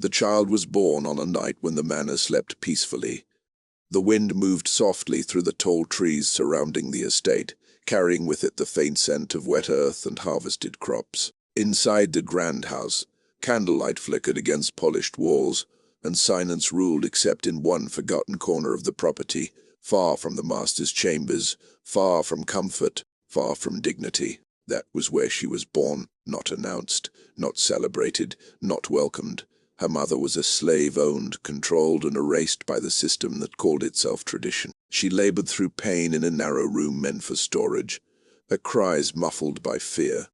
The child was born on a night when the manor slept peacefully. The wind moved softly through the tall trees surrounding the estate, carrying with it the faint scent of wet earth and harvested crops. Inside the grand house, candlelight flickered against polished walls, and silence ruled except in one forgotten corner of the property, far from the master's chambers, far from comfort, far from dignity. That was where she was born, not announced, not celebrated, not welcomed. Her mother was a slave owned, controlled, and erased by the system that called itself tradition. She labored through pain in a narrow room meant for storage, her cries muffled by fear.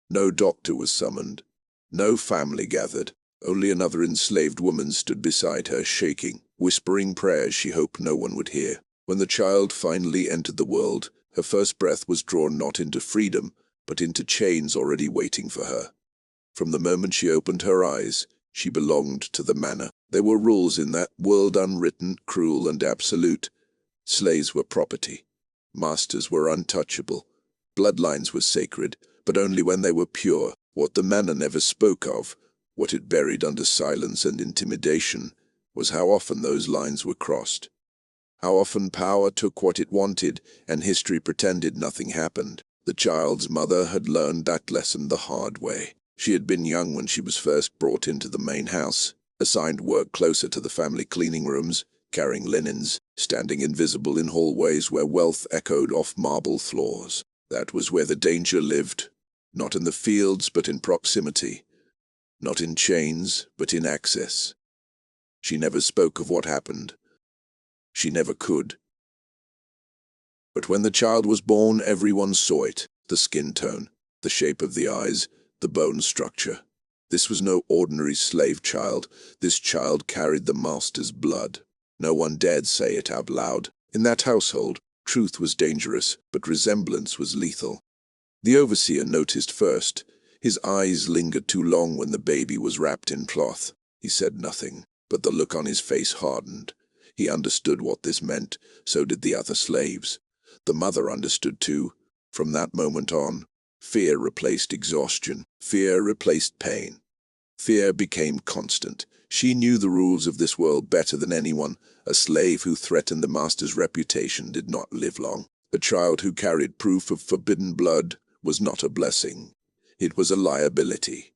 No doctor was summoned. No family gathered. Only another enslaved woman stood beside her, shaking, whispering prayers she hoped no one would hear. When the child finally entered the world, her first breath was drawn not into freedom, but into chains already waiting for her. From the moment she opened her eyes, she belonged to the manor. There were rules in that world, unwritten, cruel, and absolute. Slaves were property. Masters were untouchable. Bloodlines were sacred, but only when they were pure. What the manor never spoke of, what it buried under silence and intimidation, was how often those lines were crossed. How often power took what it wanted, and history pretended nothing happened. The child's mother had learned that lesson the hard way. She had been young when she was first brought into the main house, assigned work closer to the family cleaning rooms, carrying linens, standing invisible in hallways where wealth echoed off marble floors. That was where the danger lived, not in the fields but in proximity, not in chains but in access. She never spoke of what happened. She never could. But when the child was born, everyone saw it, the skin tone, the shape of the eyes, the bone structure. This was no ordinary slave child. This child carried the master's blood. No one dared say it out loud. In that household, truth was dangerous, but resemblance was lethal. The overseer noticed first. His eyes lingered too long when the baby was wrapped in cloth. He said nothing, but the look on his face hardened. He understood what this meant, so did the other slaves. The mother understood too. From that moment on, fear replaced exhaustion. Fear replaced pain. Fear became constant. She knew the rules of this world better than anyone. A slave who threatened the master's reputation did not live long. A child who carried proof of forbidden blood was not a blessing. It was a liability.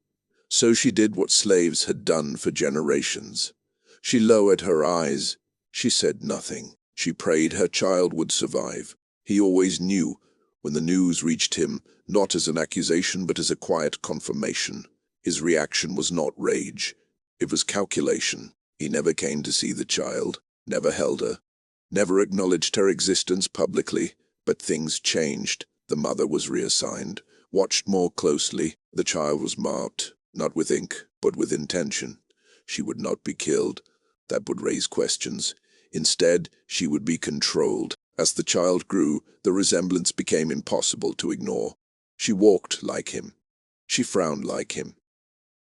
So she did what slaves had done for generations. She lowered her eyes. She said nothing. She prayed her child would survive. He always knew, when the news reached him, not as an accusation but as a quiet confirmation. His reaction was not rage. It was calculation. He never came to see the child, never held her, never acknowledged her existence publicly. But things changed. The mother was reassigned, watched more closely. The child was marked, not with ink, but with intention. She would not be killed. That would raise questions. Instead, she would be controlled. As the child grew, the resemblance became impossible to ignore. She walked like him. She frowned like him.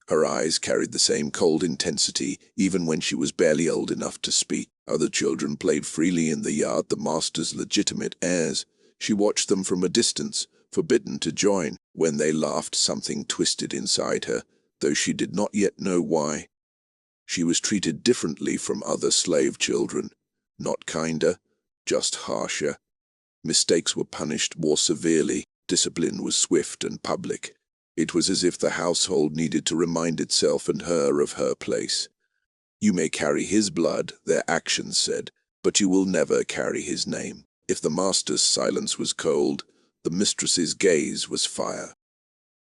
Her eyes carried the same cold intensity, even when she was barely old enough to speak. Other children played freely in the yard, the master's legitimate heirs. She watched them from a distance, forbidden to join. When they laughed, something twisted inside her, though she did not yet know why. She was treated differently from other slave children. Not kinder, just harsher. Mistakes were punished more severely. Discipline was swift and public. It was as if the household needed to remind itself and her of her place. You may carry his blood, their actions said, but you will never carry his name. If the master's silence was cold, the mistress's gaze was fire.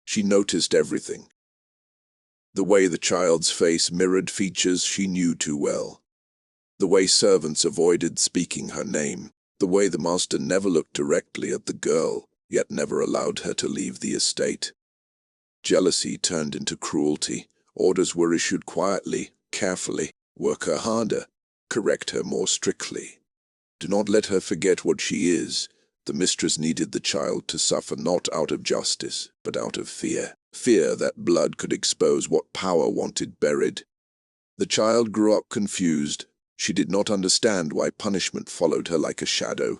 She noticed everything. The way the child's face mirrored features she knew too well. The way servants avoided speaking her name. The way the master never looked directly at the girl, yet never allowed her to leave the estate. Jealousy turned into cruelty. Orders were issued quietly, carefully. Work her harder. Correct her more strictly. Do not let her forget what she is. The mistress needed the child to suffer not out of justice, but out of fear. Fear that blood could expose what power wanted buried. The child grew up confused. She did not understand why punishment followed her like a shadow,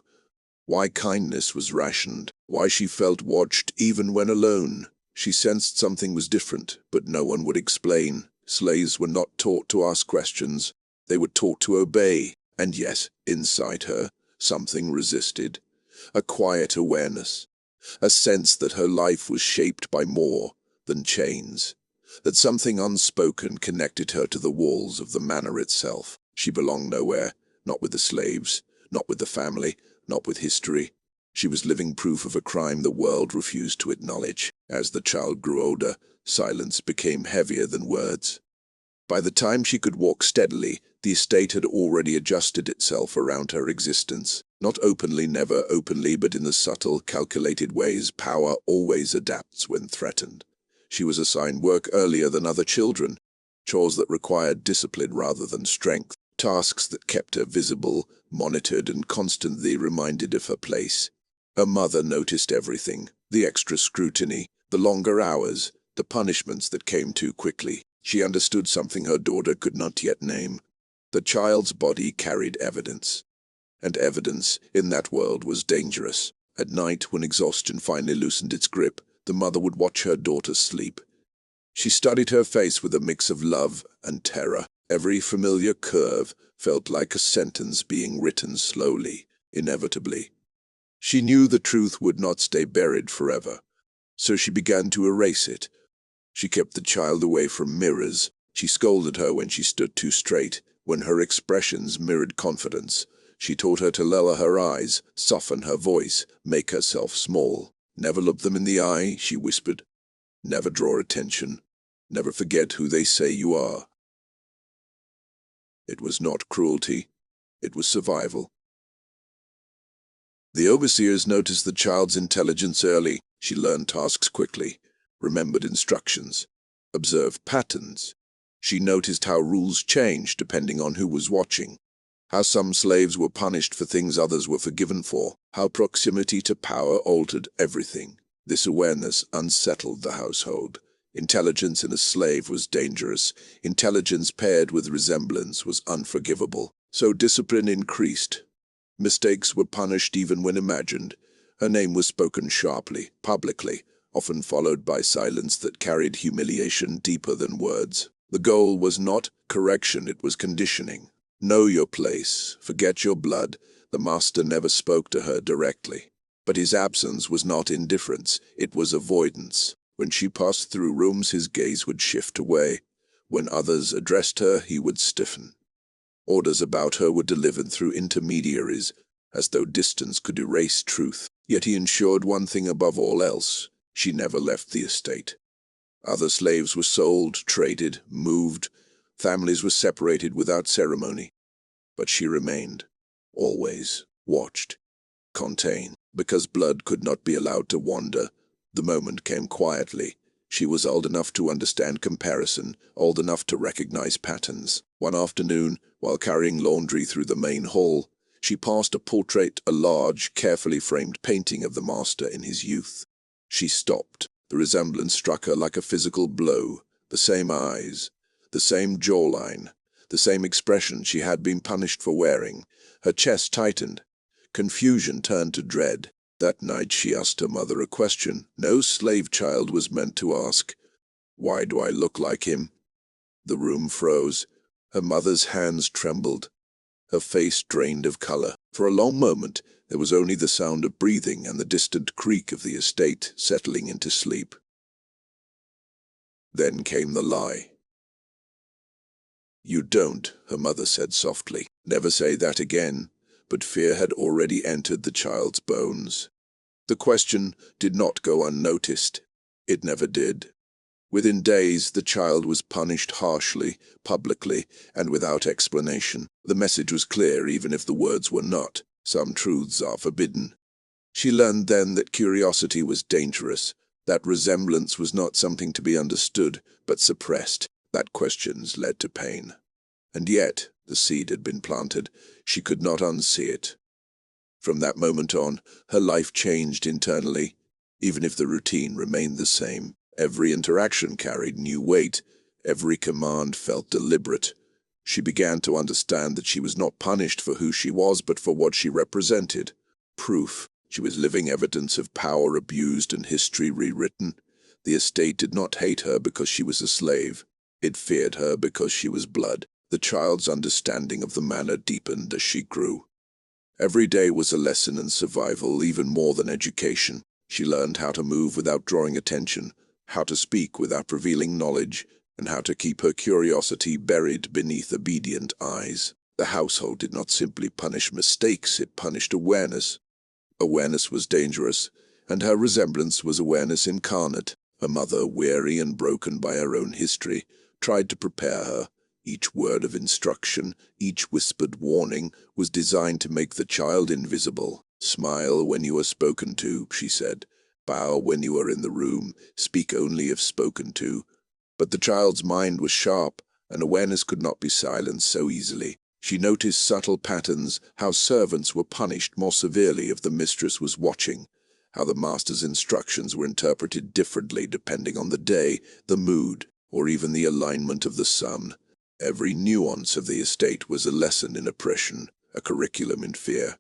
why kindness was rationed, why she felt watched even when alone. She sensed something was different, but no one would explain. Slaves were not taught to ask questions. They were taught to obey. And yet, inside her, something resisted. A quiet awareness. A sense that her life was shaped by more than chains. That something unspoken connected her to the walls of the manor itself. She belonged nowhere, not with the slaves, not with the family, not with history. She was living proof of a crime the world refused to acknowledge. As the child grew older, silence became heavier than words. By the time she could walk steadily, the estate had already adjusted itself around her existence. Not openly, never openly, but in the subtle, calculated ways power always adapts when threatened. She was assigned work earlier than other children, chores that required discipline rather than strength, tasks that kept her visible, monitored, and constantly reminded of her place. Her mother noticed everything, the extra scrutiny, the longer hours, the punishments that came too quickly. She understood something her daughter could not yet name. The child's body carried evidence. And evidence, in that world, was dangerous. At night, when exhaustion finally loosened its grip, the mother would watch her daughter sleep. She studied her face with a mix of love and terror. Every familiar curve felt like a sentence being written slowly, inevitably. She knew the truth would not stay buried forever, so she began to erase it. She kept the child away from mirrors. She scolded her when she stood too straight, when her expressions mirrored confidence. She taught her to lower her eyes, soften her voice, make herself small. Never look them in the eye, she whispered. Never draw attention. Never forget who they say you are. It was not cruelty. It was survival. The overseers noticed the child's intelligence early. She learned tasks quickly, remembered instructions, observed patterns. She noticed how rules changed depending on who was watching, how some slaves were punished for things others were forgiven for, how proximity to power altered everything. This awareness unsettled the household. Intelligence in a slave was dangerous. Intelligence paired with resemblance was unforgivable. So discipline increased. Mistakes were punished even when imagined. Her name was spoken sharply, publicly, often followed by silence that carried humiliation deeper than words. The goal was not correction, it was conditioning. Know your place, forget your blood. The master never spoke to her directly. But his absence was not indifference, it was avoidance. When she passed through rooms, his gaze would shift away. When others addressed her, he would stiffen. Orders about her were delivered through intermediaries, as though distance could erase truth. Yet he ensured one thing above all else: she never left the estate. Other slaves were sold, traded, moved. Families were separated without ceremony. But she remained, always, watched, contained. Because blood could not be allowed to wander, the moment came quietly. She was old enough to understand comparison, old enough to recognize patterns. One afternoon, while carrying laundry through the main hall, she passed a portrait, a large, carefully framed painting of the master in his youth. She stopped. The resemblance struck her like a physical blow. The same eyes, the same jawline, the same expression she had been punished for wearing. Her chest tightened. Confusion turned to dread. That night she asked her mother a question no slave child was meant to ask. Why do I look like him? The room froze. Her mother's hands trembled. Her face drained of color. For a long moment, there was only the sound of breathing and the distant creak of the estate settling into sleep. Then came the lie. You don't, her mother said softly. Never say that again. But fear had already entered the child's bones. The question did not go unnoticed. It never did. Within days, the child was punished harshly, publicly, and without explanation. The message was clear, even if the words were not. Some truths are forbidden. She learned then that curiosity was dangerous, that resemblance was not something to be understood, but suppressed, that questions led to pain. And yet, the seed had been planted. She could not unsee it. From that moment on, her life changed internally, even if the routine remained the same. Every interaction carried new weight. Every command felt deliberate. She began to understand that she was not punished for who she was, but for what she represented. Proof. She was living evidence of power abused and history rewritten. The estate did not hate her because she was a slave. It feared her because she was blood. The child's understanding of the manner deepened as she grew. Every day was a lesson in survival, even more than education. She learned how to move without drawing attention, how to speak without revealing knowledge, and how to keep her curiosity buried beneath obedient eyes. The household did not simply punish mistakes, it punished awareness. Awareness was dangerous, and her resemblance was awareness incarnate. Her mother, weary and broken by her own history, tried to prepare her. Each word of instruction, each whispered warning, was designed to make the child invisible. "Smile when you are spoken to," she said. "Bow when you are in the room. Speak only if spoken to." But the child's mind was sharp, and awareness could not be silenced so easily. She noticed subtle patterns, how servants were punished more severely if the mistress was watching, how the master's instructions were interpreted differently depending on the day, the mood, or even the alignment of the sun. Every nuance of the estate was a lesson in oppression, a curriculum in fear.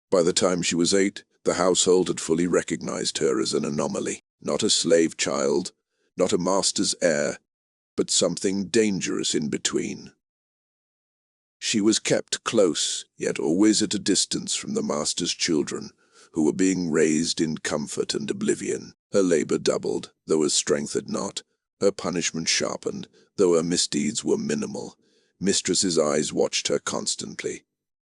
By the time she was 8, the household had fully recognized her as an anomaly, not a slave child, not a master's heir, but something dangerous in between. She was kept close, yet always at a distance from the master's children, who were being raised in comfort and oblivion. Her labor doubled, though her strength had not. Her punishment sharpened, though her misdeeds were minimal. Mistress's eyes watched her constantly.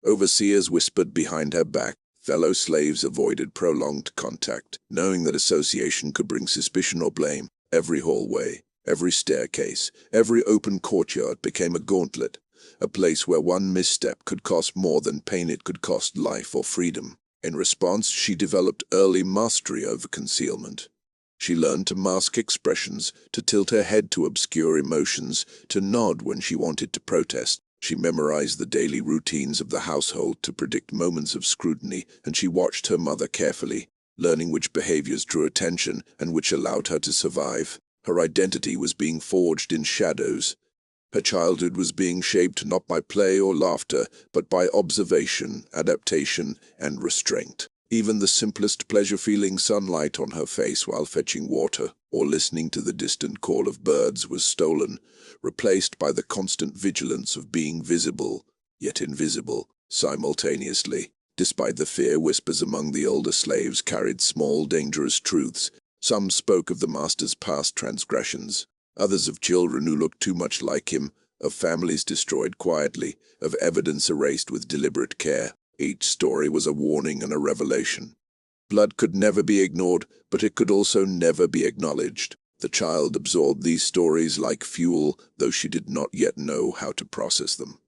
Overseers whispered behind her back. Fellow slaves avoided prolonged contact, knowing that association could bring suspicion or blame. Every hallway, every staircase, every open courtyard became a gauntlet, a place where one misstep could cost more than pain. It could cost life or freedom. In response, she developed early mastery over concealment. She learned to mask expressions, to tilt her head to obscure emotions, to nod when she wanted to protest. She memorized the daily routines of the household to predict moments of scrutiny, and she watched her mother carefully, learning which behaviors drew attention and which allowed her to survive. Her identity was being forged in shadows. Her childhood was being shaped not by play or laughter, but by observation, adaptation, and restraint. Even the simplest pleasure, feeling sunlight on her face while fetching water, or listening to the distant call of birds, was stolen, replaced by the constant vigilance of being visible, yet invisible, simultaneously. Despite the fear, whispers among the older slaves carried small, dangerous truths. Some spoke of the master's past transgressions, others of children who looked too much like him, of families destroyed quietly, of evidence erased with deliberate care. Each story was a warning and a revelation. Blood could never be ignored, but it could also never be acknowledged. The child absorbed these stories like fuel, though she did not yet know how to process them.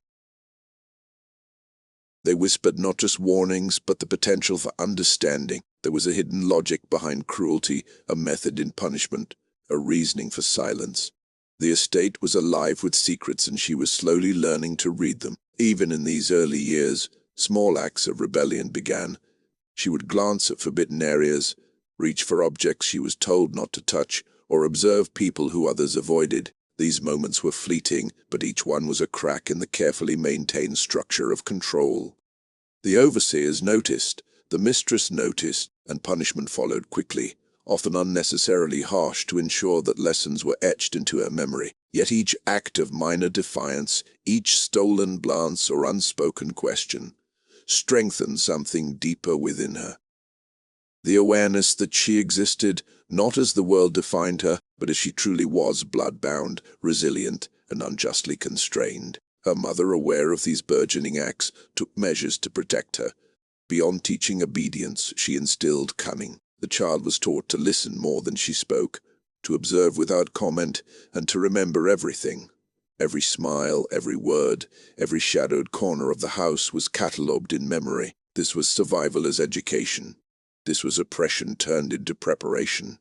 They whispered not just warnings, but the potential for understanding. There was a hidden logic behind cruelty, a method in punishment, a reasoning for silence. The estate was alive with secrets, and she was slowly learning to read them. Even in these early years, small acts of rebellion began. She would glance at forbidden areas, reach for objects she was told not to touch, or observe people who others avoided. These moments were fleeting, but each one was a crack in the carefully maintained structure of control. The overseers noticed, the mistress noticed, and punishment followed quickly, often unnecessarily harsh, to ensure that lessons were etched into her memory. Yet each act of minor defiance, each stolen glance or unspoken question, strengthened something deeper within her. The awareness that she existed, not as the world defined her, but as she truly was, blood-bound, resilient, and unjustly constrained. Her mother, aware of these burgeoning acts, took measures to protect her. Beyond teaching obedience, she instilled cunning. The child was taught to listen more than she spoke, to observe without comment, and to remember everything. Every smile, every word, every shadowed corner of the house was catalogued in memory. This was survival as education. This was oppression turned into preparation.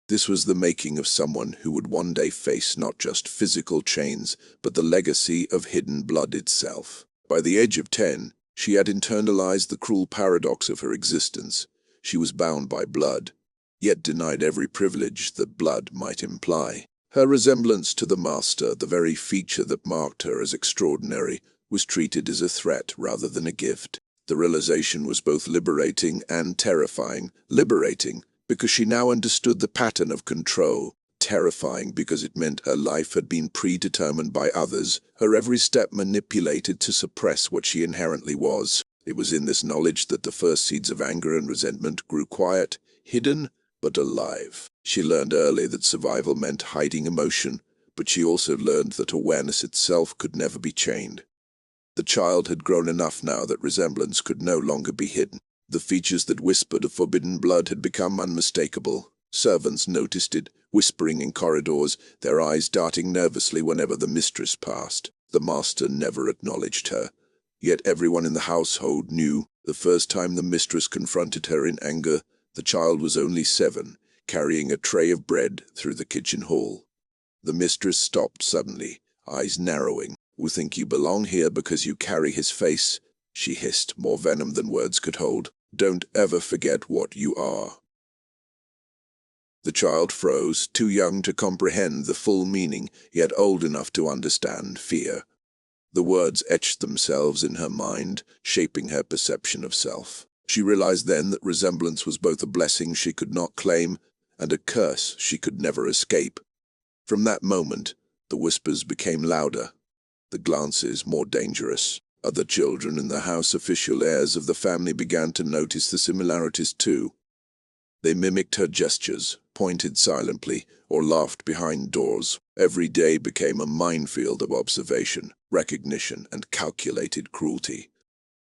This was the making of someone who would one day face not just physical chains, but the legacy of hidden blood itself. By the age of 10, she had internalized the cruel paradox of her existence. She was bound by blood, yet denied every privilege that blood might imply. Her resemblance to the master, the very feature that marked her as extraordinary, was treated as a threat rather than a gift. The realization was both liberating and terrifying. Liberating, because she now understood the pattern of control. terrifying because it meant her life had been predetermined by others, her every step manipulated to suppress what she inherently was. It was in this knowledge that the first seeds of anger and resentment grew quiet, hidden, but alive. She learned early that survival meant hiding emotion, but she also learned that awareness itself could never be chained. The child had grown enough now that resemblance could no longer be hidden. The features that whispered of forbidden blood had become unmistakable. Servants noticed it, whispering in corridors, their eyes darting nervously whenever the mistress passed. The master never acknowledged her. Yet everyone in the household knew. The first time the mistress confronted her in anger, the child was only 7, carrying a tray of bread through the kitchen hall. The mistress stopped suddenly, eyes narrowing. "We think you belong here because you carry his face," she hissed, more venom than words could hold. "Don't ever forget what you are." The child froze, too young to comprehend the full meaning, yet old enough to understand fear. The words etched themselves in her mind, shaping her perception of self. She realized then that resemblance was both a blessing she could not claim and a curse she could never escape. From that moment, the whispers became louder, the glances more dangerous. Other children in the house, official heirs of the family, began to notice the similarities too. They mimicked her gestures, pointed silently, or laughed behind doors. Every day became a minefield of observation, recognition, and calculated cruelty.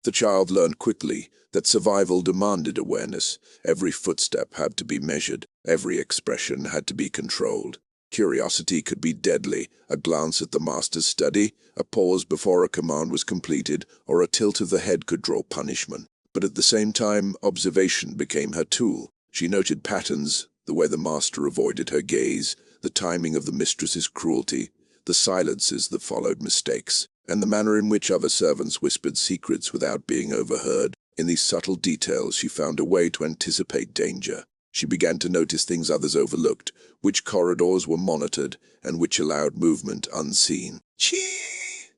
The child learned quickly that survival demanded awareness. Every footstep had to be measured, every expression had to be controlled. Curiosity could be deadly, a glance at the master's study, a pause before a command was completed, or a tilt of the head could draw punishment. But at the same time, observation became her tool. She noted patterns, the way the master avoided her gaze, the timing of the mistress's cruelty, the silences that followed mistakes, and the manner in which other servants whispered secrets without being overheard. In these subtle details she found a way to anticipate danger. She began to notice things others overlooked, which corridors were monitored, and which allowed movement unseen. Chee!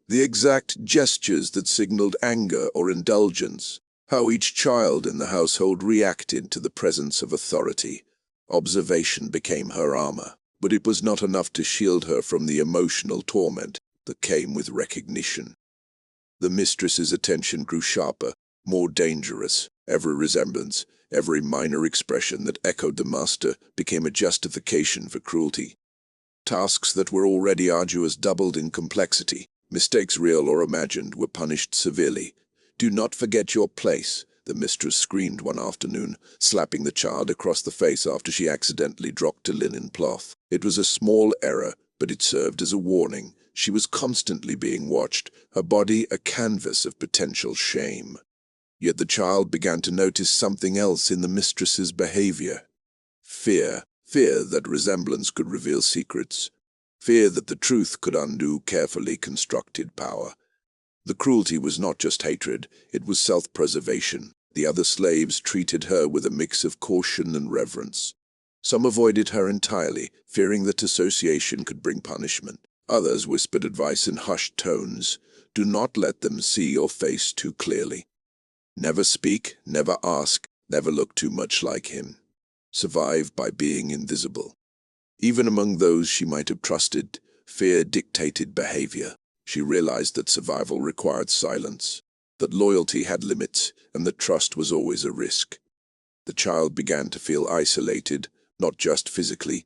The exact gestures that signaled anger or indulgence. How each child in the household reacted to the presence of authority. Observation became her armor, but it was not enough to shield her from the emotional torment that came with recognition. The mistress's attention grew sharper, more dangerous. Every resemblance, every minor expression that echoed the master became a justification for cruelty. Tasks that were already arduous doubled in complexity. Mistakes, real or imagined, were punished severely. "Do not forget your place," the mistress screamed one afternoon, slapping the child across the face after she accidentally dropped a linen cloth. It was a small error, but it served as a warning. She was constantly being watched, her body a canvas of potential shame. Yet the child began to notice something else in the mistress's behavior. Fear. Fear that resemblance could reveal secrets. Fear that the truth could undo carefully constructed power. The cruelty was not just hatred, it was self-preservation. The other slaves treated her with a mix of caution and reverence. Some avoided her entirely, fearing that association could bring punishment. Others whispered advice in hushed tones. Do not let them see your face too clearly. Never speak, never ask, never look too much like him. Survive by being invisible. Even among those she might have trusted, fear dictated behavior. She realized that survival required silence, that loyalty had limits, and that trust was always a risk. The child began to feel isolated, not just physically,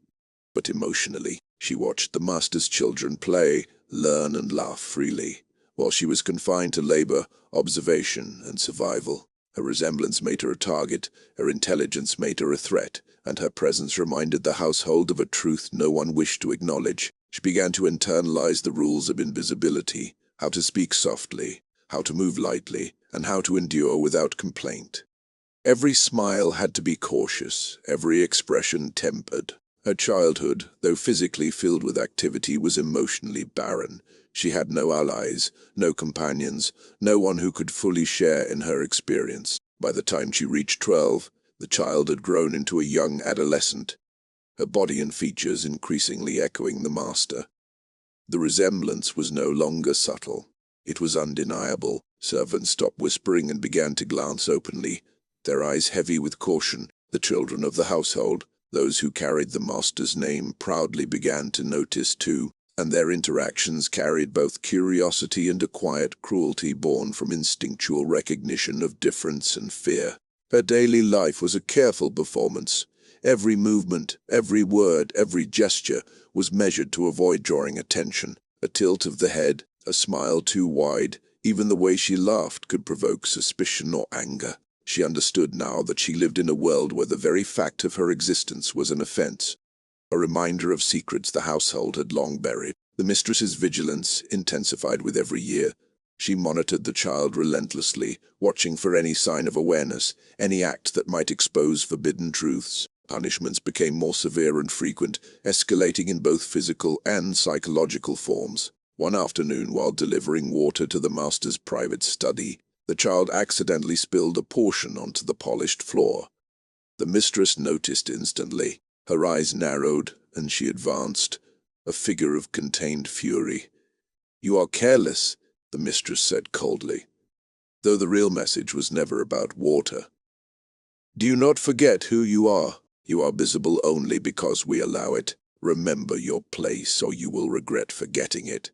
but emotionally. She watched the master's children play, learn, and laugh freely, while she was confined to labor, observation, and survival. Her resemblance made her a target, her intelligence made her a threat, and her presence reminded the household of a truth no one wished to acknowledge. She began to internalize the rules of invisibility, how to speak softly, how to move lightly, and how to endure without complaint. Every smile had to be cautious, every expression tempered. Her childhood, though physically filled with activity, was emotionally barren. She had no allies, no companions, no one who could fully share in her experience. By the time she reached 12, the child had grown into a young adolescent, her body and features increasingly echoing the master. The resemblance was no longer subtle. It was undeniable. Servants stopped whispering and began to glance openly, their eyes heavy with caution. The children of the household, Those who carried the master's name proudly began to notice too, and their interactions carried both curiosity and a quiet cruelty born from instinctual recognition of difference and fear. Her daily life was a careful performance. Every movement, every word, every gesture was measured to avoid drawing attention. A tilt of the head, a smile too wide, even the way she laughed could provoke suspicion or anger. She understood now that she lived in a world where the very fact of her existence was an offense, a reminder of secrets the household had long buried. The mistress's vigilance intensified with every year. She monitored the child relentlessly, watching for any sign of awareness, any act that might expose forbidden truths. Punishments became more severe and frequent, escalating in both physical and psychological forms. One afternoon, while delivering water to the master's private study, the child accidentally spilled a portion onto the polished floor. The mistress noticed instantly. Her eyes narrowed, and she advanced, a figure of contained fury. "You are careless," the mistress said coldly, though the real message was never about water. "Do you not forget who you are? You are visible only because we allow it. Remember your place, or you will regret forgetting it."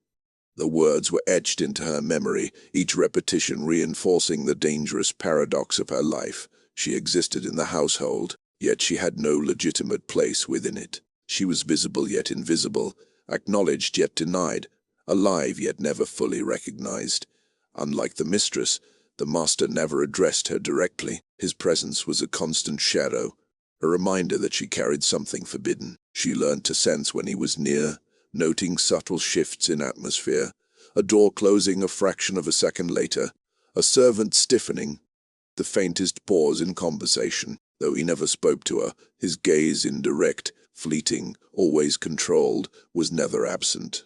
The words were etched into her memory, each repetition reinforcing the dangerous paradox of her life. She existed in the household, yet she had no legitimate place within it. She was visible yet invisible, acknowledged yet denied, alive yet never fully recognized. Unlike the mistress, the master never addressed her directly. His presence was a constant shadow, a reminder that she carried something forbidden. She learned to sense when he was near, noting subtle shifts in atmosphere, a door closing a fraction of a second later, a servant stiffening, the faintest pause in conversation. Though he never spoke to her, his gaze, indirect, fleeting, always controlled, was never absent.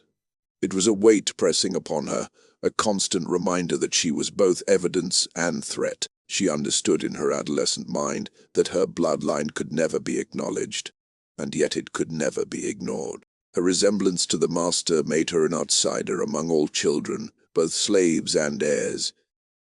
It was a weight pressing upon her, a constant reminder that she was both evidence and threat. She understood in her adolescent mind that her bloodline could never be acknowledged, and yet it could never be ignored. Her resemblance to the master made her an outsider among all children, both slaves and heirs.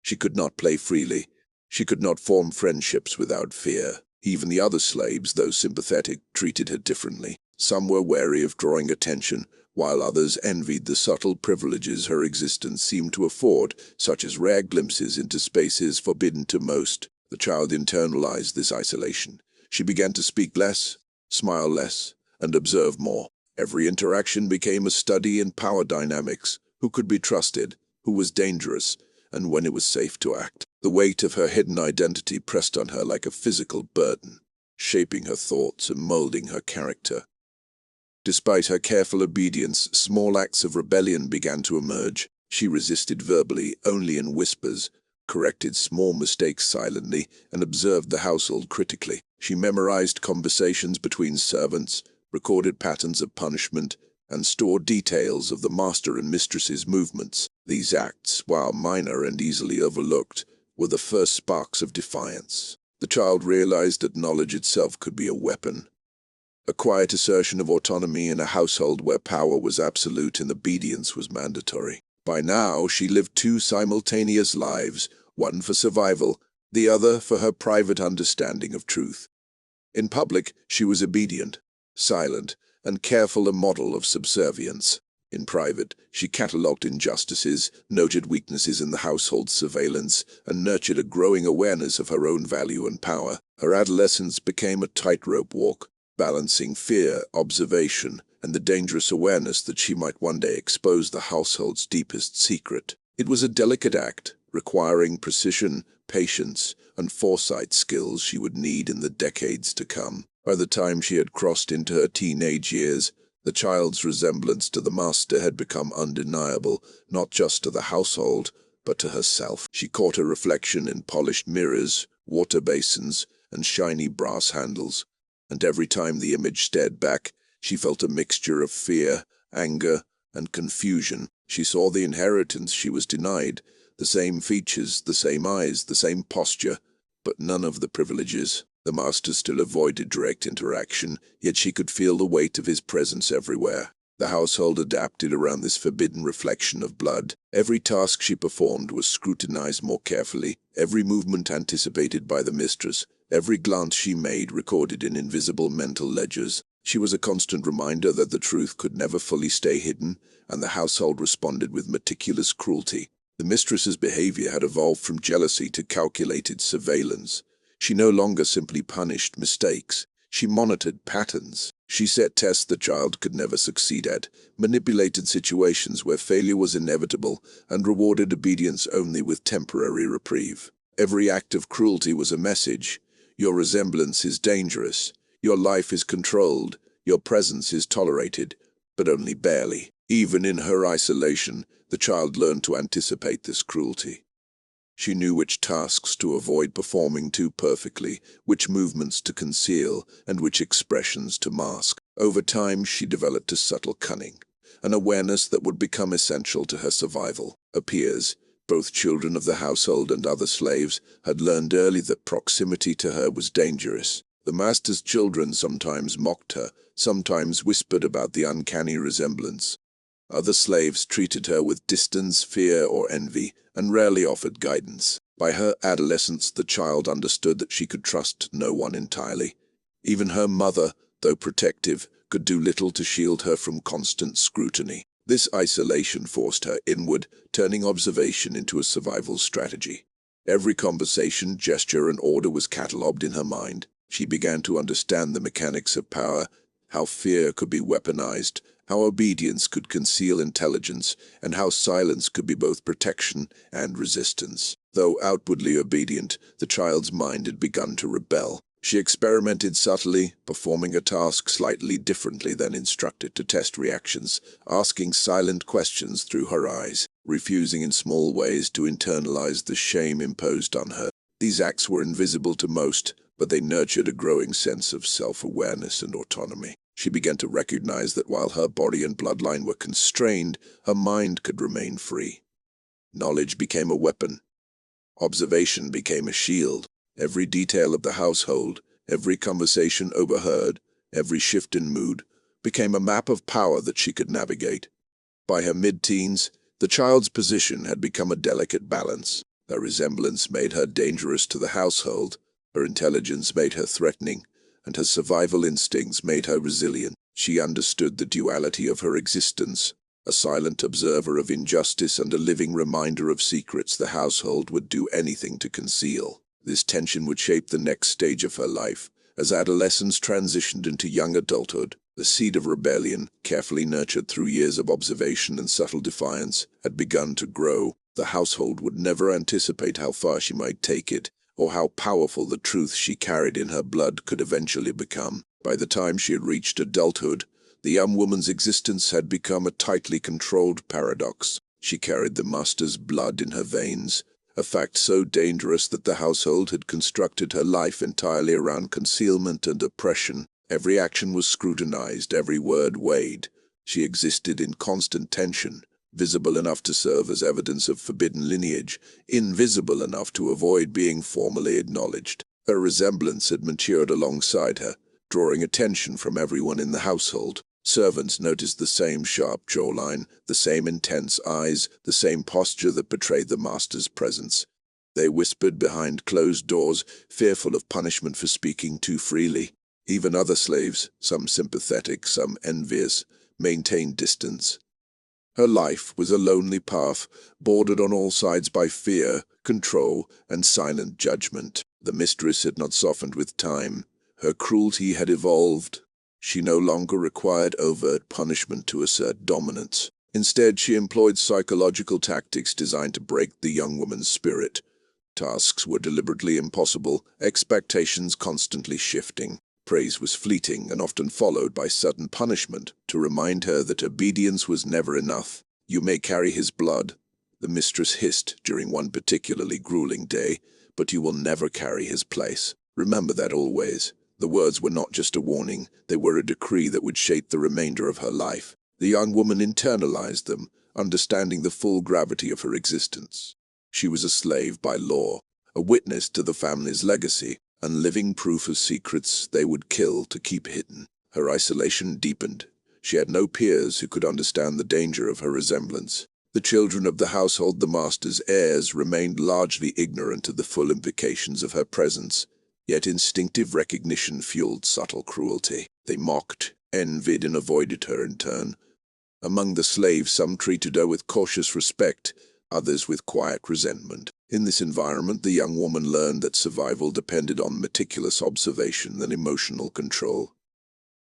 She could not play freely. She could not form friendships without fear. Even the other slaves, though sympathetic, treated her differently. Some were wary of drawing attention, while others envied the subtle privileges her existence seemed to afford, such as rare glimpses into spaces forbidden to most. The child internalized this isolation. She began to speak less, smile less, and observe more. Every interaction became a study in power dynamics, who could be trusted, who was dangerous, and when it was safe to act. The weight of her hidden identity pressed on her like a physical burden, shaping her thoughts and molding her character. Despite her careful obedience, small acts of rebellion began to emerge. She resisted verbally, only in whispers, corrected small mistakes silently, and observed the household critically. She memorized conversations between servants, recorded patterns of punishment, and stored details of the master and mistress's movements. These acts, while minor and easily overlooked, were the first sparks of defiance. The child realized that knowledge itself could be a weapon, a quiet assertion of autonomy in a household where power was absolute and obedience was mandatory. By now, she lived two simultaneous lives, one for survival, the other for her private understanding of truth. In public, she was obedient, silent, and careful, a model of subservience. In private, she catalogued injustices, noted weaknesses in the household's surveillance, and nurtured a growing awareness of her own value and power. Her adolescence became a tightrope walk, balancing fear, observation, and the dangerous awareness that she might one day expose the household's deepest secret. It was a delicate act, requiring precision, patience, and foresight skills she would need in the decades to come. By the time she had crossed into her teenage years, the child's resemblance to the master had become undeniable, not just to the household, but to herself. She caught her reflection in polished mirrors, water basins, and shiny brass handles, and every time the image stared back, she felt a mixture of fear, anger, and confusion. She saw the inheritance she was denied, the same features, the same eyes, the same posture, but none of the privileges. The master still avoided direct interaction, yet she could feel the weight of his presence everywhere. The household adapted around this forbidden reflection of blood. Every task she performed was scrutinized more carefully, every movement anticipated by the mistress, Every glance she made recorded in invisible mental ledgers. She was a constant reminder that the truth could never fully stay hidden, and the household responded with meticulous cruelty. The mistress's behavior had evolved from jealousy to calculated surveillance. She no longer simply punished mistakes. She monitored patterns. She set tests the child could never succeed at, manipulated situations where failure was inevitable, and rewarded obedience only with temporary reprieve. Every act of cruelty was a message. Your resemblance is dangerous. Your life is controlled. Your presence is tolerated, but only barely. Even in her isolation, the child learned to anticipate this cruelty. She knew which tasks to avoid performing too perfectly, which movements to conceal, and which expressions to mask. Over time, she developed a subtle cunning, an awareness that would become essential to her survival. Her peers, both children of the household and other slaves, had learned early that proximity to her was dangerous. The master's children sometimes mocked her, sometimes whispered about the uncanny resemblance. Other slaves treated her with distance, fear, or envy, and rarely offered guidance. By her adolescence, the child understood that she could trust no one entirely. Even her mother, though protective, could do little to shield her from constant scrutiny. This isolation forced her inward, turning observation into a survival strategy. Every conversation, gesture, and order was catalogued in her mind. She began to understand the mechanics of power, how fear could be weaponized, how obedience could conceal intelligence, and how silence could be both protection and resistance. Though outwardly obedient, the child's mind had begun to rebel. She experimented subtly, performing a task slightly differently than instructed to test reactions, asking silent questions through her eyes, refusing in small ways to internalize the shame imposed on her. These acts were invisible to most, but they nurtured a growing sense of self-awareness and autonomy. She began to recognize that while her body and bloodline were constrained, her mind could remain free. Knowledge became a weapon. Observation became a shield. Every detail of the household, every conversation overheard, every shift in mood, became a map of power that she could navigate. By her mid-teens, the child's position had become a delicate balance. Her resemblance made her dangerous to the household, her intelligence made her threatening, and her survival instincts made her resilient. She understood the duality of her existence, a silent observer of injustice and a living reminder of secrets the household would do anything to conceal. This tension would shape the next stage of her life. As adolescence transitioned into young adulthood, the seed of rebellion, carefully nurtured through years of observation and subtle defiance, had begun to grow. The household would never anticipate how far she might take it, or how powerful the truth she carried in her blood could eventually become. By the time she had reached adulthood, the young woman's existence had become a tightly controlled paradox. She carried the master's blood in her veins, a fact so dangerous that the household had constructed her life entirely around concealment and oppression. Every action was scrutinized, every word weighed. She existed in constant tension, visible enough to serve as evidence of forbidden lineage, invisible enough to avoid being formally acknowledged. Her resemblance had matured alongside her, drawing attention from everyone in the household. Servants noticed the same sharp jawline, the same intense eyes, the same posture that betrayed the master's presence. They whispered behind closed doors, fearful of punishment for speaking too freely. Even other slaves, some sympathetic, some envious, maintained distance. Her life was a lonely path, bordered on all sides by fear, control, and silent judgment. The mistress had not softened with time. Her cruelty had evolved. She no longer required overt punishment to assert dominance. Instead, she employed psychological tactics designed to break the young woman's spirit. Tasks were deliberately impossible, expectations constantly shifting. Praise was fleeting and often followed by sudden punishment to remind her that obedience was never enough. "You may carry his blood," the mistress hissed during one particularly grueling day, "but you will never carry his place. Remember that always." The words were not just a warning, they were a decree that would shape the remainder of her life. The young woman internalized them, understanding the full gravity of her existence. She was a slave by law, a witness to the family's legacy, and living proof of secrets they would kill to keep hidden. Her isolation deepened. She had no peers who could understand the danger of her resemblance. The children of the household, the master's heirs, remained largely ignorant of the full implications of her presence. Yet instinctive recognition fueled subtle cruelty. They mocked, envied, and avoided her in turn. Among the slaves, some treated her with cautious respect, others with quiet resentment. In this environment, the young woman learned that survival depended on meticulous observation and emotional control.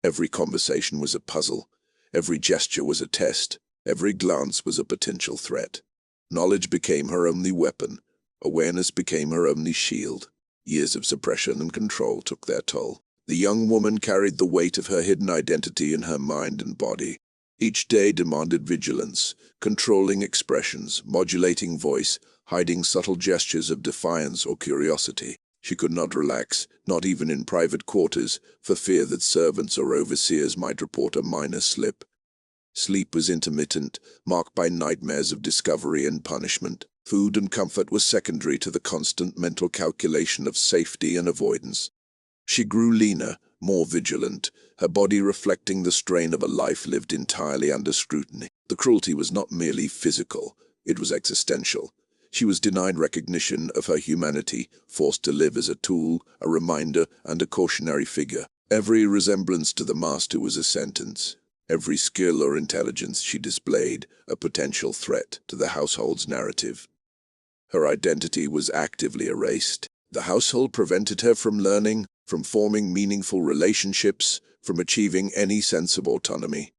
Every conversation was a puzzle, every gesture was a test, every glance was a potential threat. Knowledge became her only weapon, awareness became her only shield. Years of suppression and control took their toll. The young woman carried the weight of her hidden identity in her mind and body. Each day demanded vigilance, controlling expressions, modulating voice, hiding subtle gestures of defiance or curiosity. She could not relax, not even in private quarters, for fear that servants or overseers might report a minor slip. Sleep was intermittent, marked by nightmares of discovery and punishment. Food and comfort were secondary to the constant mental calculation of safety and avoidance. She grew leaner, more vigilant, her body reflecting the strain of a life lived entirely under scrutiny. The cruelty was not merely physical, it was existential. She was denied recognition of her humanity, forced to live as a tool, a reminder, and a cautionary figure. Every resemblance to the master was a sentence. Every skill or intelligence she displayed, a potential threat to the household's narrative. Her identity was actively erased. The household prevented her from learning, from forming meaningful relationships, from achieving any sense of autonomy.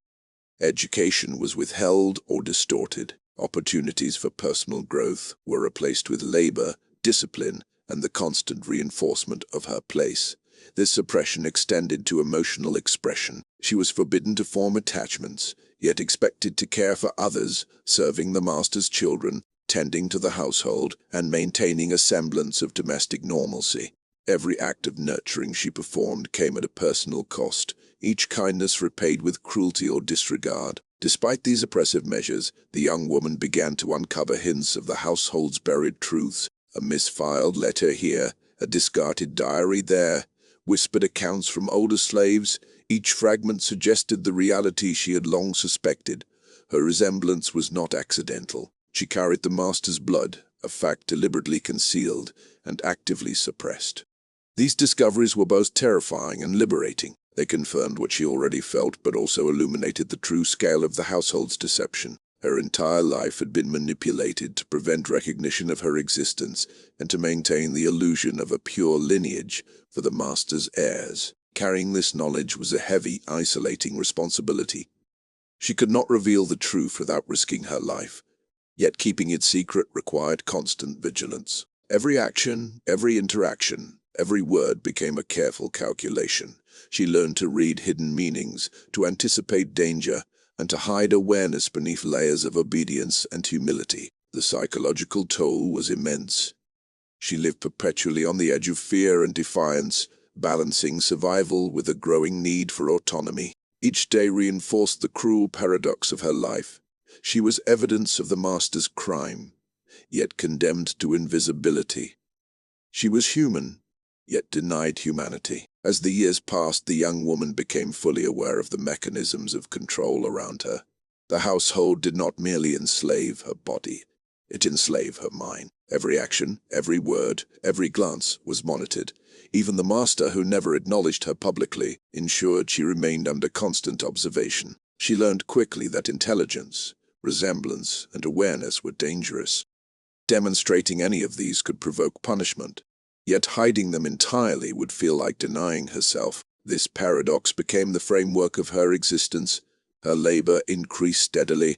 Education was withheld or distorted. Opportunities for personal growth were replaced with labor, discipline, and the constant reinforcement of her place. This suppression extended to emotional expression. She was forbidden to form attachments, yet expected to care for others, serving the master's children, tending to the household, and maintaining a semblance of domestic normalcy. Every act of nurturing she performed came at a personal cost, each kindness repaid with cruelty or disregard. Despite these oppressive measures, the young woman began to uncover hints of the household's buried truths. A misfiled letter here, a discarded diary there, whispered accounts from older slaves. Each fragment suggested the reality she had long suspected. Her resemblance was not accidental. She carried the master's blood, a fact deliberately concealed and actively suppressed. These discoveries were both terrifying and liberating. They confirmed what she already felt, but also illuminated the true scale of the household's deception. Her entire life had been manipulated to prevent recognition of her existence and to maintain the illusion of a pure lineage for the master's heirs. Carrying this knowledge was a heavy, isolating responsibility. She could not reveal the truth without risking her life, yet keeping it secret required constant vigilance. Every action, every interaction, every word became a careful calculation. She learned to read hidden meanings, to anticipate danger, and to hide awareness beneath layers of obedience and humility. The psychological toll was immense. She lived perpetually on the edge of fear and defiance, balancing survival with a growing need for autonomy. Each day reinforced the cruel paradox of her life. She was evidence of the master's crime, yet condemned to invisibility. She was human, yet denied humanity. As the years passed, the young woman became fully aware of the mechanisms of control around her. The household did not merely enslave her body, it enslaved her mind. Every action, every word, every glance was monitored. Even the master, who never acknowledged her publicly, ensured she remained under constant observation. She learned quickly that intelligence, resemblance, and awareness were dangerous. Demonstrating any of these could provoke punishment. Yet hiding them entirely would feel like denying herself. This paradox became the framework of her existence. Her labor increased steadily.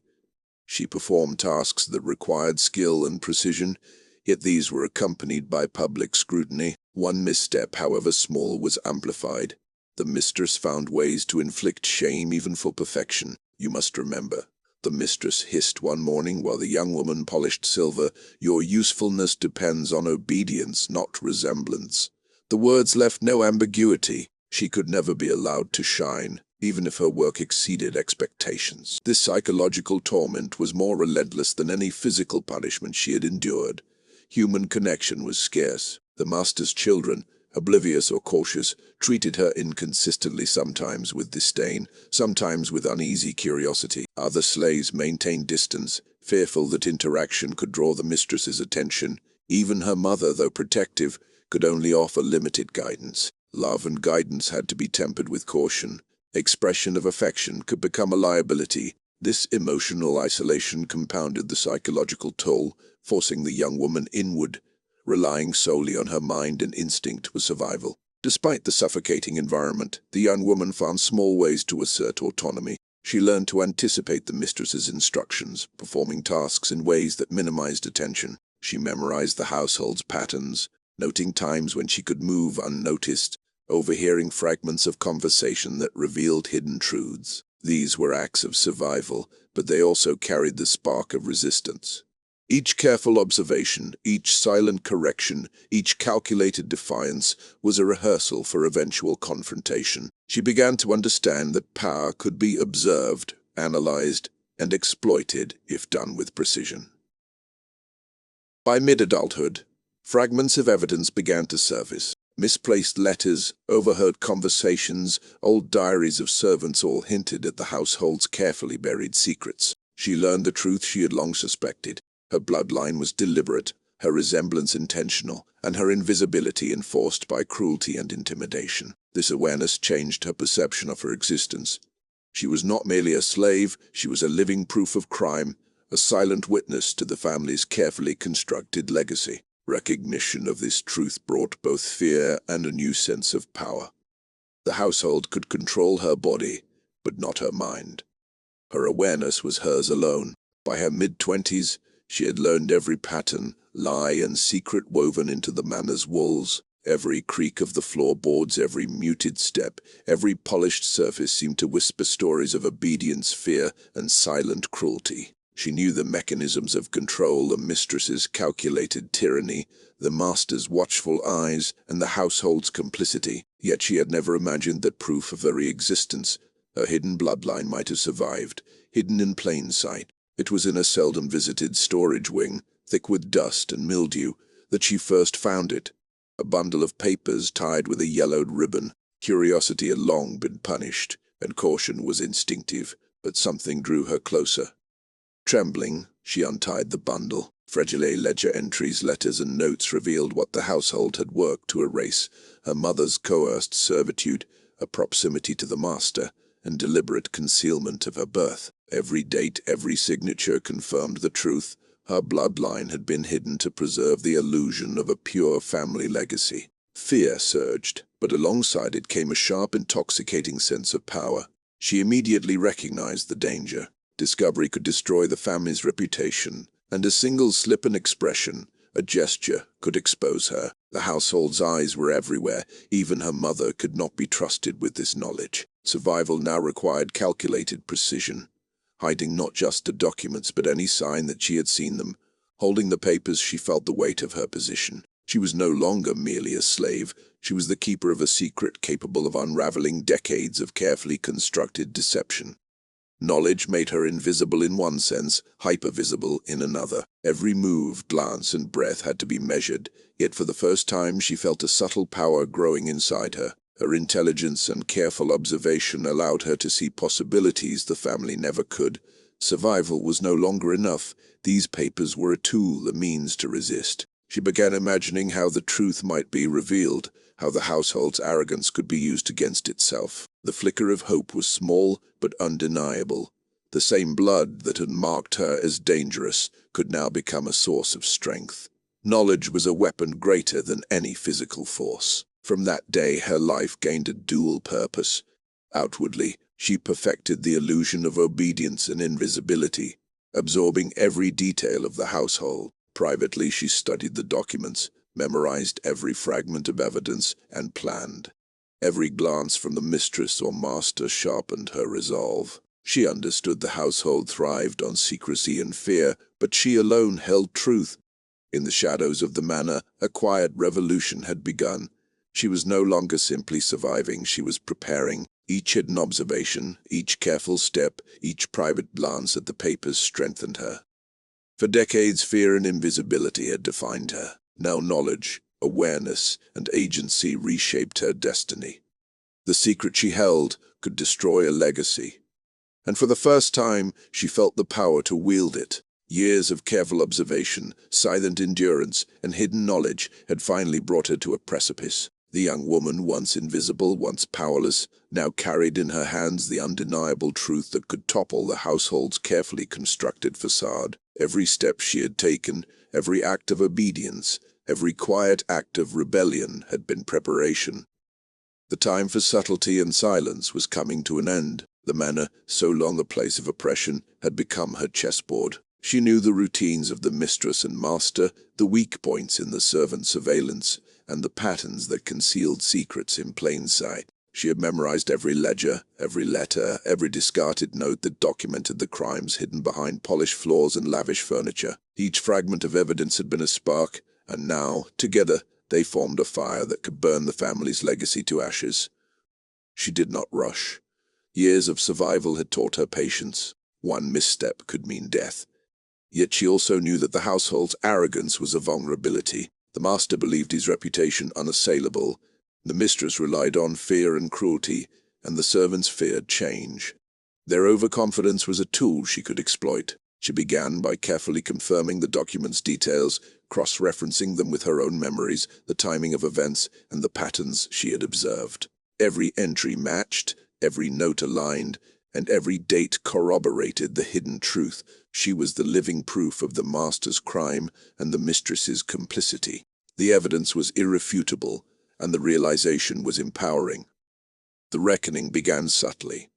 She performed tasks that required skill and precision, yet these were accompanied by public scrutiny. One misstep, however small, was amplified. The mistress found ways to inflict shame even for perfection. You must remember, the mistress hissed one morning while the young woman polished silver, "Your usefulness depends on obedience, not resemblance." The words left no ambiguity. She could never be allowed to shine, even if her work exceeded expectations. This psychological torment was more relentless than any physical punishment she had endured. Human connection was scarce. The master's children, oblivious or cautious, treated her inconsistently, sometimes with disdain, sometimes with uneasy curiosity. Other slaves maintained distance, fearful that interaction could draw the mistress's attention. Even her mother, though protective, could only offer limited guidance. Love and guidance had to be tempered with caution. Expression of affection could become a liability. This emotional isolation compounded the psychological toll, forcing the young woman inward, relying solely on her mind and instinct for survival. Despite the suffocating environment, the young woman found small ways to assert autonomy. She learned to anticipate the mistress's instructions, performing tasks in ways that minimized attention. She memorized the household's patterns, noting times when she could move unnoticed, overhearing fragments of conversation that revealed hidden truths. These were acts of survival, but they also carried the spark of resistance. Each careful observation, each silent correction, each calculated defiance was a rehearsal for eventual confrontation. She began to understand that power could be observed, analyzed, and exploited if done with precision. By mid-adulthood, fragments of evidence began to surface. Misplaced letters, overheard conversations, old diaries of servants all hinted at the household's carefully buried secrets. She learned the truth she had long suspected. Her bloodline was deliberate, her resemblance intentional, and her invisibility enforced by cruelty and intimidation. This awareness changed her perception of her existence. She was not merely a slave, she was a living proof of crime, a silent witness to the family's carefully constructed legacy. Recognition of this truth brought both fear and a new sense of power. The household could control her body, but not her mind. Her awareness was hers alone. By her mid-20s, she had learned every pattern, lie, and secret woven into the manor's walls. Every creak of the floorboards, every muted step, every polished surface seemed to whisper stories of obedience, fear, and silent cruelty. She knew the mechanisms of control, the mistress's calculated tyranny, the master's watchful eyes, and the household's complicity. Yet she had never imagined that proof of her existence, her hidden bloodline, might have survived, hidden in plain sight. It was in a seldom visited storage wing, thick with dust and mildew, that she first found it. A bundle of papers tied with a yellowed ribbon. Curiosity had long been punished, and caution was instinctive, but something drew her closer. Trembling, she untied the bundle. Fragile ledger entries, letters, and notes revealed what the household had worked to erase: her mother's coerced servitude, a proximity to the master, and deliberate concealment of her birth. Every date, every signature confirmed the truth. Her bloodline had been hidden to preserve the illusion of a pure family legacy. Fear surged, but alongside it came a sharp, intoxicating sense of power. She immediately recognized the danger. Discovery could destroy the family's reputation, and a single slip in expression, a gesture, could expose her. The household's eyes were everywhere. Even her mother could not be trusted with this knowledge. Survival now required calculated precision, hiding not just the documents but any sign that she had seen them. Holding the papers, she felt the weight of her position. She was no longer merely a slave. She was the keeper of a secret capable of unraveling decades of carefully constructed deception. Knowledge made her invisible in one sense, hypervisible in another. Every move, glance, and breath had to be measured, yet for the first time she felt a subtle power growing inside her. Her intelligence and careful observation allowed her to see possibilities the family never could. Survival was no longer enough. These papers were a tool, a means to resist. She began imagining how the truth might be revealed, how the household's arrogance could be used against itself. The flicker of hope was small but undeniable. The same blood that had marked her as dangerous could now become a source of strength. Knowledge was a weapon greater than any physical force. From that day, her life gained a dual purpose. Outwardly, she perfected the illusion of obedience and invisibility, absorbing every detail of the household. Privately, she studied the documents, memorized every fragment of evidence, and planned. Every glance from the mistress or master sharpened her resolve. She understood the household thrived on secrecy and fear, but she alone held truth. In the shadows of the manor, a quiet revolution had begun. She was no longer simply surviving, she was preparing. Each hidden observation, each careful step, each private glance at the papers strengthened her. For decades, fear and invisibility had defined her. Now knowledge, awareness, and agency reshaped her destiny. The secret she held could destroy a legacy, and for the first time she felt the power to wield it. Years of careful observation, silent endurance, and hidden knowledge had finally brought her to a precipice. The young woman, once invisible, once powerless, now carried in her hands the undeniable truth that could topple the household's carefully constructed facade. Every step she had taken, every act of obedience, every quiet act of rebellion had been preparation. The time for subtlety and silence was coming to an end. The manor, so long a place of oppression, had become her chessboard. She knew the routines of the mistress and master, the weak points in the servant surveillance, and the patterns that concealed secrets in plain sight. She had memorized every ledger, every letter, every discarded note that documented the crimes hidden behind polished floors and lavish furniture. Each fragment of evidence had been a spark, and now, together, they formed a fire that could burn the family's legacy to ashes. She did not rush. Years of survival had taught her patience. One misstep could mean death. Yet she also knew that the household's arrogance was a vulnerability. The master believed his reputation unassailable. The mistress relied on fear and cruelty, and the servants feared change. Their overconfidence was a tool she could exploit. She began by carefully confirming the document's details, cross-referencing them with her own memories, the timing of events, and the patterns she had observed. Every entry matched, every note aligned, and every date corroborated the hidden truth. She was the living proof of the master's crime and the mistress's complicity. The evidence was irrefutable, and the realization was empowering. The reckoning began subtly.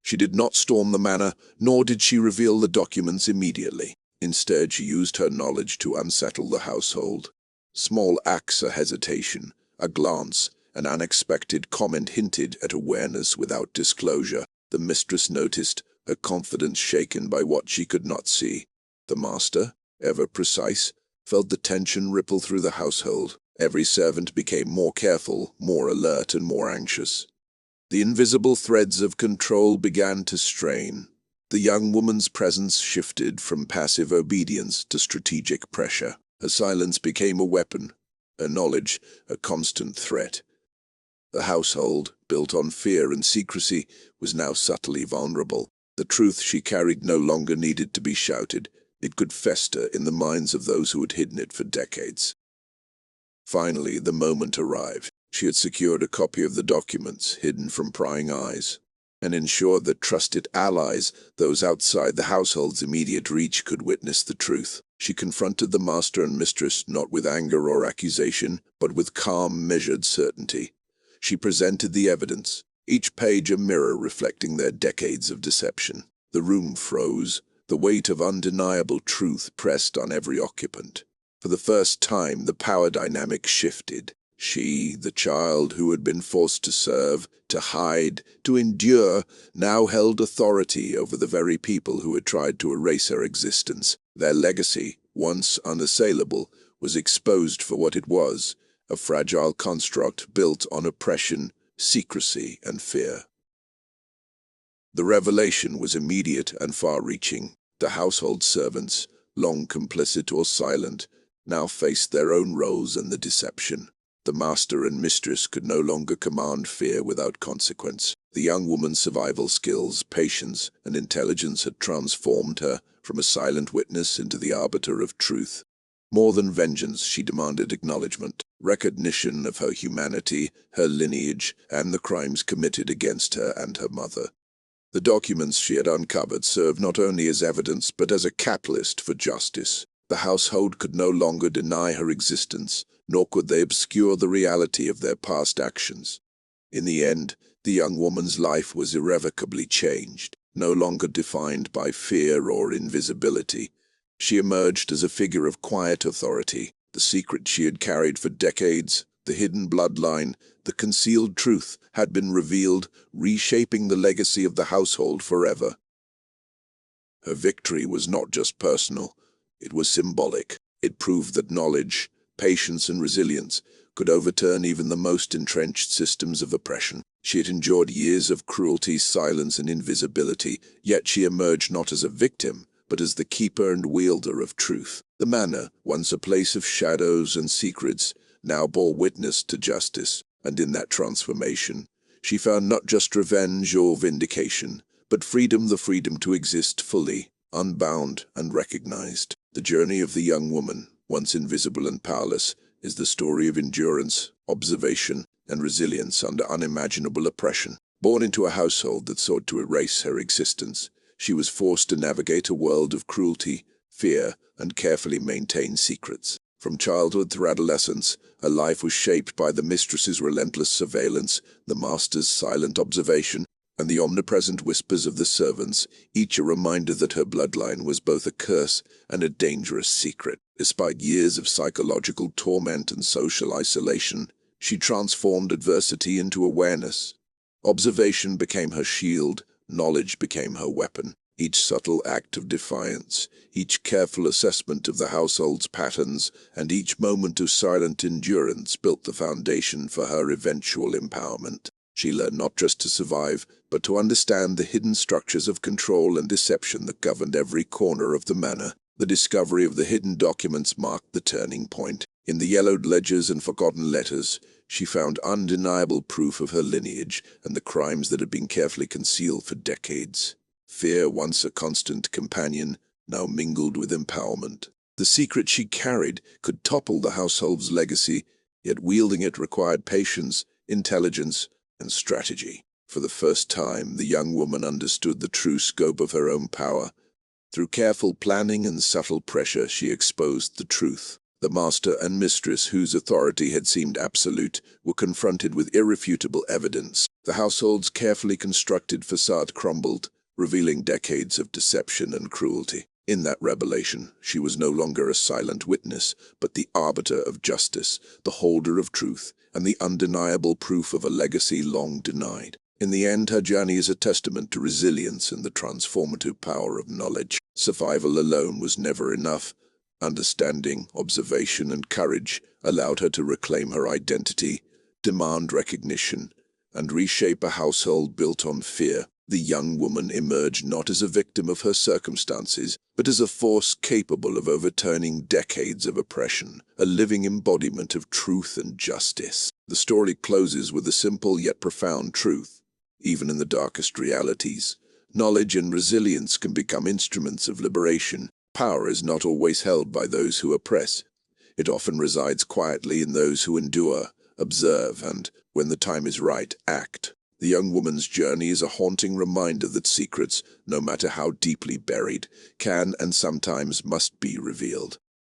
She did not storm the manor, nor did she reveal the documents immediately. Instead, she used her knowledge to unsettle the household. Small acts of hesitation, a glance, an unexpected comment hinted at awareness without disclosure. The mistress noticed, her confidence shaken by what she could not see. The master, ever precise, felt the tension ripple through the household. Every servant became more careful, more alert, and more anxious. The invisible threads of control began to strain. The young woman's presence shifted from passive obedience to strategic pressure. Her silence became a weapon, her knowledge a constant threat. The household, built on fear and secrecy, was now subtly vulnerable. The truth she carried no longer needed to be shouted. It could fester in the minds of those who had hidden it for decades. Finally, the moment arrived. She had secured a copy of the documents, hidden from prying eyes, and ensured that trusted allies, those outside the household's immediate reach, could witness the truth. She confronted the master and mistress not with anger or accusation, but with calm, measured certainty. She presented the evidence, each page a mirror reflecting their decades of deception. The room froze. The weight of undeniable truth pressed on every occupant. For the first time, the power dynamic shifted. She, the child who had been forced to serve, to hide, to endure, now held authority over the very people who had tried to erase her existence. Their legacy, once unassailable, was exposed for what it was, a fragile construct built on oppression, secrecy, and fear. The revelation was immediate and far-reaching. The household servants, long complicit or silent, now faced their own roles in the deception. The master and mistress could no longer command fear without consequence. The young woman's survival skills, patience, and intelligence had transformed her from a silent witness into the arbiter of truth. More than vengeance, she demanded acknowledgement, recognition of her humanity, her lineage, and the crimes committed against her and her mother. The documents she had uncovered served not only as evidence, but as a catalyst for justice. The household could no longer deny her existence, nor could they obscure the reality of their past actions. In the end, the young woman's life was irrevocably changed, no longer defined by fear or invisibility. She emerged as a figure of quiet authority. The secret she had carried for decades, the hidden bloodline, the concealed truth, had been revealed, reshaping the legacy of the household forever. Her victory was not just personal, it was symbolic. It proved that knowledge, patience, and resilience could overturn even the most entrenched systems of oppression. She had endured years of cruelty, silence, and invisibility, yet she emerged not as a victim, but as the keeper and wielder of truth. The manor, once a place of shadows and secrets, now bore witness to justice, and in that transformation, she found not just revenge or vindication, but freedom, the freedom to exist fully, unbound and recognized. The journey of the young woman, once invisible and powerless, is the story of endurance, observation, and resilience under unimaginable oppression. Born into a household that sought to erase her existence, she was forced to navigate a world of cruelty, fear, and carefully maintained secrets. From childhood through adolescence, her life was shaped by the mistress's relentless surveillance, the master's silent observation, and the omnipresent whispers of the servants, each a reminder that her bloodline was both a curse and a dangerous secret. Despite years of psychological torment and social isolation, she transformed adversity into awareness. Observation became her shield, knowledge became her weapon. Each subtle act of defiance, each careful assessment of the household's patterns, and each moment of silent endurance built the foundation for her eventual empowerment. She learned not just to survive, but to understand the hidden structures of control and deception that governed every corner of the manor. The discovery of the hidden documents marked the turning point. In the yellowed ledgers and forgotten letters, she found undeniable proof of her lineage and the crimes that had been carefully concealed for decades. Fear, once a constant companion, now mingled with empowerment. The secret she carried could topple the household's legacy, yet wielding it required patience, intelligence, and strategy. For the first time, the young woman understood the true scope of her own power. Through careful planning and subtle pressure, she exposed the truth. The master and mistress, whose authority had seemed absolute, were confronted with irrefutable evidence. The household's carefully constructed facade crumbled, revealing decades of deception and cruelty. In that revelation, she was no longer a silent witness, but the arbiter of justice, the holder of truth, and the undeniable proof of a legacy long denied. In the end, her journey is a testament to resilience and the transformative power of knowledge. Survival alone was never enough. Understanding, observation, and courage allowed her to reclaim her identity, demand recognition, and reshape a household built on fear. The young woman emerged not as a victim of her circumstances, but as a force capable of overturning decades of oppression, a living embodiment of truth and justice. The story closes with a simple yet profound truth. Even in the darkest realities, knowledge and resilience can become instruments of liberation. Power is not always held by those who oppress. It often resides quietly in those who endure, observe, and, when the time is right, act. The young woman's journey is a haunting reminder that secrets, no matter how deeply buried, can and sometimes must be revealed.